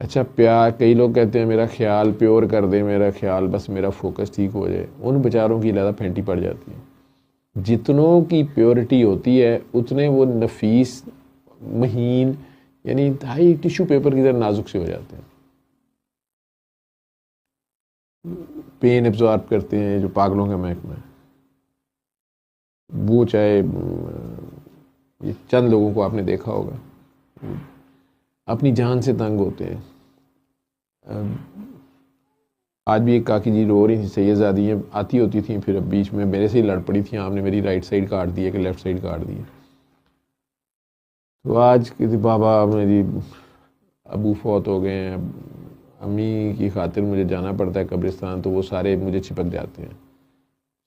اچھا پیار، کئی لوگ کہتے ہیں میرا خیال پیور کر دے، میرا خیال بس میرا فوکس ٹھیک ہو جائے، ان بیچاروں کی زیادہ پھینٹی پڑ جاتی ہے۔ جتنوں کی پیورٹی ہوتی ہے اتنے وہ نفیس، مہین، یعنی انتہائی ٹیشو پیپر کی طرح نازک سے ہو جاتے ہیں، پین ایبزارب کرتے ہیں، جو پاگلوں کا محکمہ ہے وہ، چاہے یہ چند لوگوں کو آپ نے دیکھا ہوگا اپنی جان سے تنگ ہوتے ہیں۔ آج بھی ایک کاکی جی رو رہی تھی، سید زادی ہیں، آتی ہوتی تھیں، پھر اب بیچ میں میرے سے ہی لڑ پڑی تھیں، آپ نے میری رائٹ سائڈ کاٹ دی ہے کہ لیفٹ سائڈ کاٹ دی ہے۔ تو آج کہتی بابا میری ابو فوت ہو گئے ہیں، امی کی خاطر مجھے جانا پڑتا ہے قبرستان، تو وہ سارے مجھے چپک جاتے ہیں،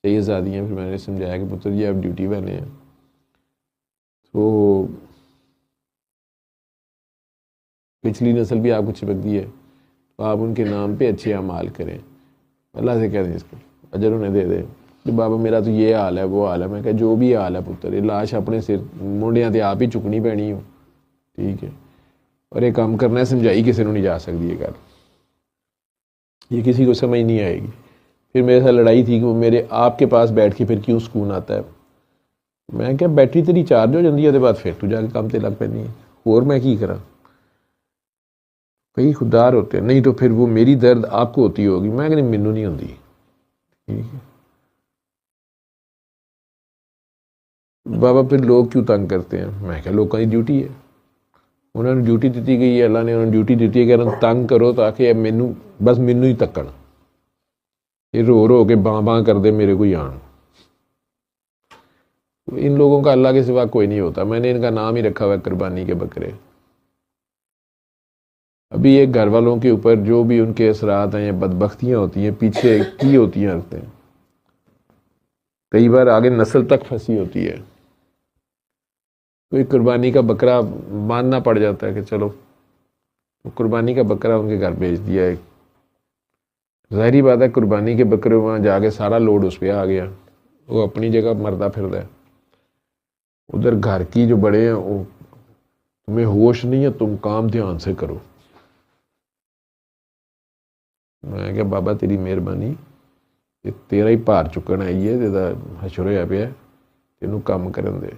سید زادی ہیں۔ پھر میں نے سمجھایا کہ پتر جی آپ ڈیوٹی والے ہیں، تو پچھلی نسل بھی آپ کو چپکتی ہے، تو آپ ان کے نام پہ اچھے اعمال کریں، اللہ سے کہہ دیں اس کو اجر انہیں دے دیں کہ بابا میرا تو یہ حال ہے وہ حال ہے۔ میں کہا جو بھی حال ہے پتر، یہ لاش اپنے سر منڈیاں تے آپ ہی چکنی پینی ہو، ٹھیک ہے، اور یہ کام کرنا ہے، سمجھائی کسی نے نہیں جا سکتی یہ گل، یہ کسی کو سمجھ نہیں آئے گی۔ پھر میرے ساتھ لڑائی تھی کہ وہ میرے آپ کے پاس بیٹھ کے پھر کیوں سکون آتا ہے۔ میں کہا بیٹری تیری چارج ہو جاتی ہے بعد پھر تو جا کے کام تے لگ پینی ہے، اور میں کی کرا۔ کئی خوددار ہوتے ہیں، نہیں تو پھر وہ میری درد آپ کو ہوتی ہوگی، میں کہ مینوں نہیں ہوتی، ٹھیک ہے۔ بابا پھر لوگ کیوں تنگ کرتے ہیں؟ میں کہا لوگوں کی ڈیوٹی ہے، انہوں نے ڈیوٹی دیتی گئی ہے، اللہ نے انہوں نے ڈیوٹی دیتی ہے کہ انہوں تنگ کرو تاکہ مینوں بس مینوں ہی تکن، یہ رو رو کے باں باں کر دے میرے کو آن۔ ان لوگوں کا اللہ کے سوا کوئی نہیں ہوتا، میں نے ان کا نام ہی رکھا ہوا ہے قربانی کے بکرے۔ ابھی ایک گھر والوں کے اوپر جو بھی ان کے اثرات ہیں یا بدبختیاں ہوتی ہیں پیچھے کی ہوتی ہیں رہتے ہیں، کئی بار آگے نسل تک پھنسی ہوتی ہے، کوئی قربانی کا بکرا ماننا پڑ جاتا ہے کہ چلو قربانی کا بکرا ان کے گھر بھیج دیا ہے۔ ظاہری بات ہے قربانی کے بکرے وہاں جا کے سارا لوڈ اس پہ آ گیا، وہ اپنی جگہ مرتا پھرتا ہے، ادھر گھر کی جو بڑے ہیں وہ تمہیں ہوش نہیں ہے، تم کام دھیان سے کرو۔ میں کہ بابا تیری مہربانی، تیرا ہی پار چکن آئی ہے، تیرا حشر ہویا پیا ہے، تینوں کام کرن دے۔